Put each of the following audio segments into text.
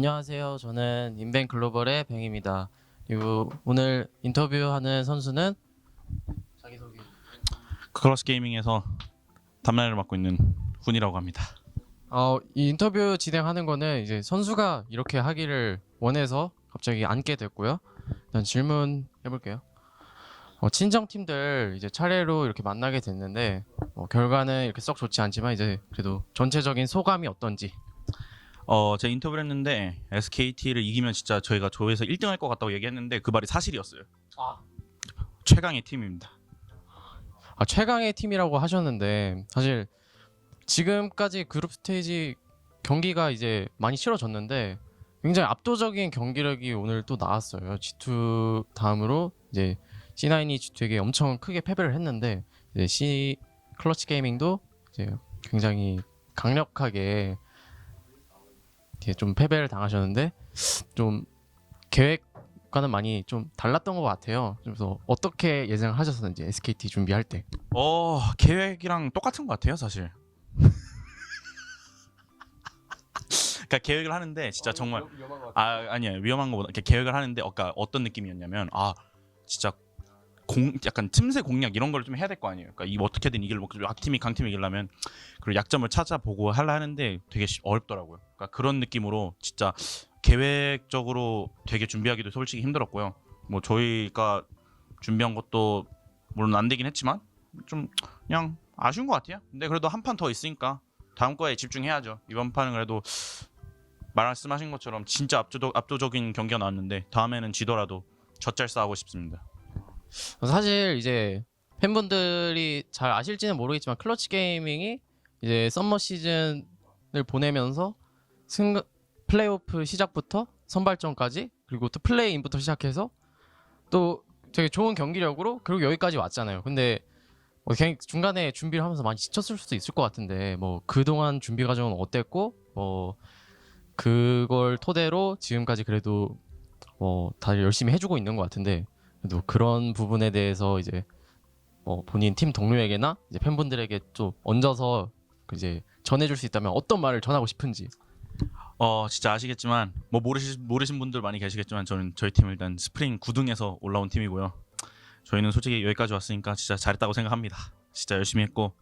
안녕하세요. 저는 인벤 글로벌의 뱅입니다. 그리고 오늘 인터뷰하는 선수는 자기소개. 크로스 게이밍에서 담당을 맡고 있는 훈이라고 합니다. 이 인터뷰 진행하는 거는 이제 선수가 이렇게 하기를 원해서 갑자기 앉게 됐고요. 일단 질문 해볼게요. 친정 팀들 이제 차례로 이렇게 만나게 됐는데 결과는 이렇게 썩 좋지 않지만 이제 그래도 전체적인 소감이 어떤지. 제가 인터뷰를 했는데 SKT를 이기면 진짜 저희가 조에서 1등 할 것 같다고 얘기했는데 그 말이 사실이었어요. 최강의 팀입니다. 최강의 팀이라고 하셨는데 사실 지금까지 그룹 스테이지 경기가 이제 많이 치러졌는데 굉장히 압도적인 경기력이 오늘 또 나왔어요. G2 다음으로 이제 C9이 G2에게 엄청 크게 패배를 했는데 이제 클러치 게이밍도 이제 굉장히 강력하게 이제 좀 패배를 당하셨는데 좀 계획과는 많이 좀 달랐던 것 같아요. 그래서 어떻게 예상하셨었는지 SKT 준비할 때. 계획이랑 똑같은 것 같아요, 사실. 그러니까 계획을 하는데 진짜 정말 아니에요, 위험한 거보다 계획을 하는데 어떤 느낌이었냐면 진짜 약간 틈새 공략 이런 걸 좀 해야 될 거 아니에요. 그러니까 어떻게든 악팀이 강팀이 이기려면 그리고 약점을 찾아보고 하는데 되게 어렵더라고요. 그러니까 그런 느낌으로 진짜 계획적으로 되게 준비하기도 솔직히 힘들었고요. 뭐 저희가 준비한 것도 물론 안 되긴 했지만 좀 그냥 아쉬운 것 같아요. 근데 그래도 한 판 더 있으니까 다음 거에 집중해야죠. 이번 판은 그래도 말씀하신 것처럼 진짜 압도적인 경기가 나왔는데 다음에는 지더라도 젖잘 싸우고 싶습니다. 사실 이제 팬분들이 잘 아실지는 모르겠지만 클러치 게이밍이 이제 썸머 시즌을 보내면서 플레이오프 시작부터 선발전까지 그리고 또 플레이인부터 시작해서 또 되게 좋은 경기력으로 그리고 여기까지 왔잖아요. 근데 그냥 중간에 준비를 하면서 많이 지쳤을 수도 있을 것 같은데 뭐 그동안 준비 과정은 어땠고 그걸 토대로 지금까지 그래도 다들 열심히 해주고 있는 것 같은데 그래도 그런 부분에 대해서 이제 본인 팀 동료에게나 이제 팬분들에게 좀 얹어서 이제 전해줄 수 있다면 어떤 말을 전하고 싶은지. 진짜 아시겠지만 뭐 모르신 분들 많이 계시겠지만 저희 팀은 일단 스프링 9등에서 올라온 팀이고요. 저희는 솔직히 여기까지 왔으니까 진짜 잘했다고 생각합니다. 진짜 열심히 했고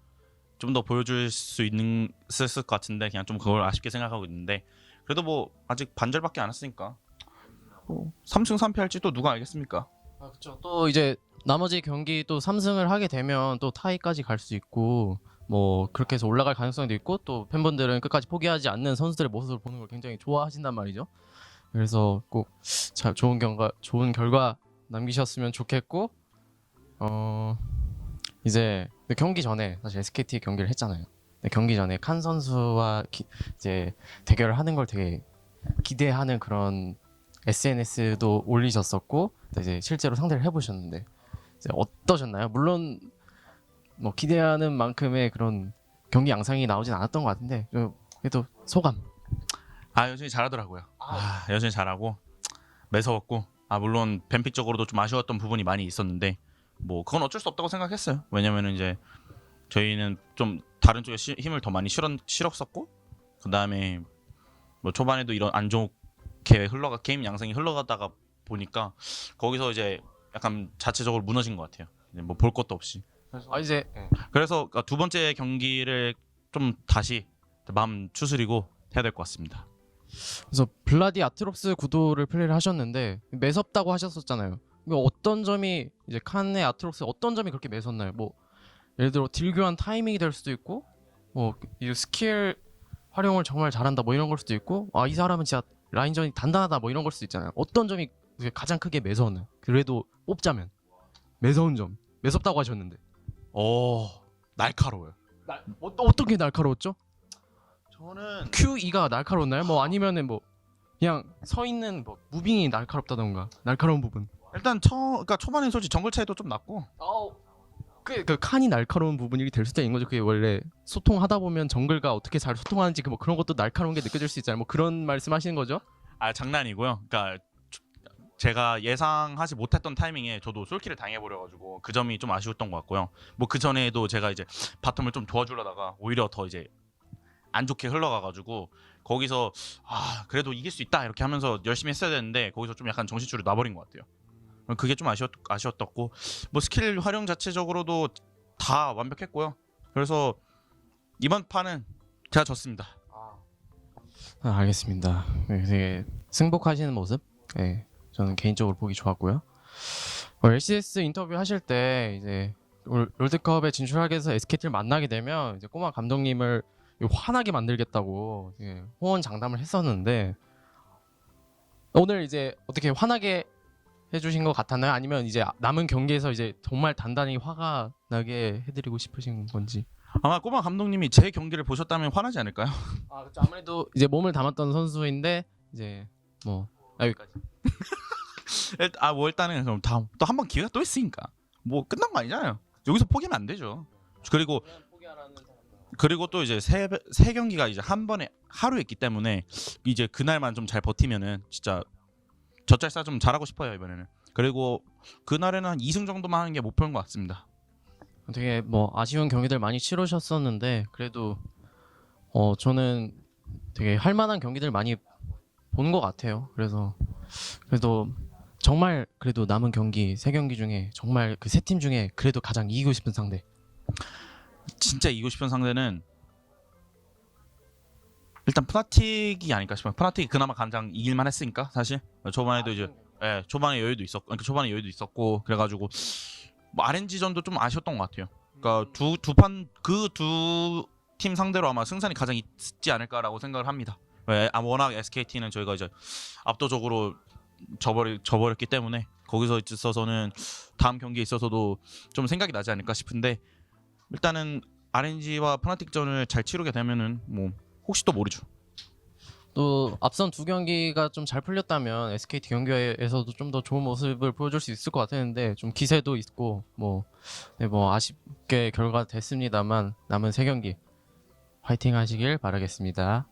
좀 더 보여줄 수 있을 것 같은데 그냥 좀 그걸 아쉽게 생각하고 있는데 그래도 뭐 아직 반절밖에 안 했으니까 3승 3패 할지 또 누가 알겠습니까? 그렇죠. 또 이제 나머지 경기 또 3승을 하게 되면 또 타이까지 갈 수 있고 뭐 그렇게 해서 올라갈 가능성도 있고 또 팬분들은 끝까지 포기하지 않는 선수들의 모습을 보는 걸 굉장히 좋아하신단 말이죠. 그래서 꼭 좋은 결과 남기셨으면 좋겠고 이제 경기 전에 사실 SKT 경기를 했잖아요. 근데 경기 전에 칸 선수와 이제 대결을 하는 걸 되게 기대하는 그런 SNS도 올리셨었고 이제 실제로 상대를 해보셨는데 이제 어떠셨나요? 물론 뭐 기대하는 만큼의 그런 경기 양상이 나오진 않았던 것 같은데 그래도 소감. 여전히 잘하더라고요. 여전히 잘하고 매서웠고 물론 뱀픽적으로도 좀 아쉬웠던 부분이 많이 있었는데 뭐 그건 어쩔 수 없다고 생각했어요. 왜냐면은 이제 저희는 좀 다른 쪽에 힘을 더 많이 실었었고 그 다음에 뭐 초반에도 이런 안 좋게 게임 양상이 흘러가다가 보니까 거기서 이제 약간 자체적으로 무너진 것 같아요. 뭐 볼 것도 없이. 그래서 두 번째 경기를 좀 다시 마음 추스리고 해야 될 것 같습니다. 그래서 블라디 아트록스 구도를 플레이를 하셨는데 매섭다고 하셨었잖아요. 어떤 점이 이제 칸의 아트록스 어떤 점이 그렇게 매섭나요? 뭐 예를 들어 딜 교환 타이밍이 될 수도 있고 이 스킬 활용을 정말 잘한다 뭐 이런 걸 수도 있고 이 사람은 진짜 라인전이 단단하다 뭐 이런 걸 수도 있잖아요. 어떤 점이 가장 크게 매서웠나요? 그래도 뽑자면 매서운 점. 매섭다고 하셨는데 날카로워요. 어떤 게 날카로웠죠? 저는 QE가 날카로웠나요? 뭐 아니면은 뭐 그냥 서 있는 뭐 무빙이 날카롭다던가 날카로운 부분. 일단 그러니까 초반에 솔직히 정글 차이도 좀 났고 그 칸이 날카로운 부분이 될 수도 있는 거죠. 그게 원래 소통하다 보면 정글과 어떻게 잘 소통하는지 뭐 그런 것도 날카로운 게 느껴질 수 있잖아요. 뭐 그런 말씀하시는 거죠? 장난이고요. 그러니까 제가 예상하지 못했던 타이밍에 저도 솔킬을 당해버려가지고 그 점이 좀 아쉬웠던 것 같고요. 뭐 그 전에도 제가 이제 바텀을 좀 도와주려다가 오히려 더 이제 안 좋게 흘러가가지고 거기서 그래도 이길 수 있다 이렇게 하면서 열심히 했어야 되는데 거기서 좀 약간 정신줄이 놔버린 것 같아요. 그게 좀 아쉬웠었고 뭐 스킬 활용 자체적으로도 다 완벽했고요. 그래서 이번 판은 제가 졌습니다. 알겠습니다. 네, 되게 승복하시는 모습, 네, 저는 개인적으로 보기 좋았고요. LCS 인터뷰 하실 때 이제 롤드컵에 진출하게 해서 SKT를 만나게 되면 이제 꼬마 감독님을 화나게 만들겠다고 이제 호언장담을 했었는데 오늘 이제 어떻게 화나게 해주신 것 같았나요? 아니면 이제 남은 경기에서 이제 정말 단단히 화가 나게 해드리고 싶으신 건지? 아마 꼬마 감독님이 제 경기를 보셨다면 화나지 않을까요? 그렇죠. 아무래도 이제 몸을 담았던 선수인데 이제 뭐 여기까지. 뭐 일단은 그럼 다음 또 한 번 기회가 또 있으니까 뭐 끝난 거 아니잖아요. 여기서 포기하면 안 되죠. 그리고 또 이제 세 경기가 이제 한 번에 하루 했기 때문에 이제 그날만 좀 잘 버티면은 진짜 젖잘싸 좀 잘하고 싶어요 이번에는. 그리고 그날에는 한 2승 정도만 하는 게 목표인 것 같습니다. 되게 뭐 아쉬운 경기들 많이 치르셨었는데 그래도 저는 되게 할 만한 경기들 많이 본 것 같아요. 그래도 정말 그래도 남은 경기 세 경기 중에 정말 그 세 팀 중에 그래도 가장 이기고 싶은 상대. 진짜 이기고 싶은 상대는 일단 프나틱이 아닐까 싶어요. 프나틱이 그나마 가장 이길만 했으니까 사실 초반에도 이제 초반에 여유도 있었고 그러니까 초반에 여유도 있었고 그래가지고 뭐 RNG전도 좀 아쉬웠던 것 같아요. 그러니까 두 팀 상대로 아마 승산이 가장 있지 않을까라고 생각을 합니다. 워낙 SKT는 저희가 이제 압도적으로 져버렸기 때문에 거기서 있어서는 다음 경기에 있어서도 좀 생각이 나지 않을까 싶은데 일단은 RNG와 프나틱전을 잘 치르게 되면은 뭐 혹시 또 모르죠. 또 앞선 두 경기가 좀 잘 풀렸다면 SKT 경기에서도 좀 더 좋은 모습을 보여줄 수 있을 것 같았는데 좀 기세도 있고 뭐 아쉽게 결과가 됐습니다만 남은 세 경기 화이팅 하시길 바라겠습니다.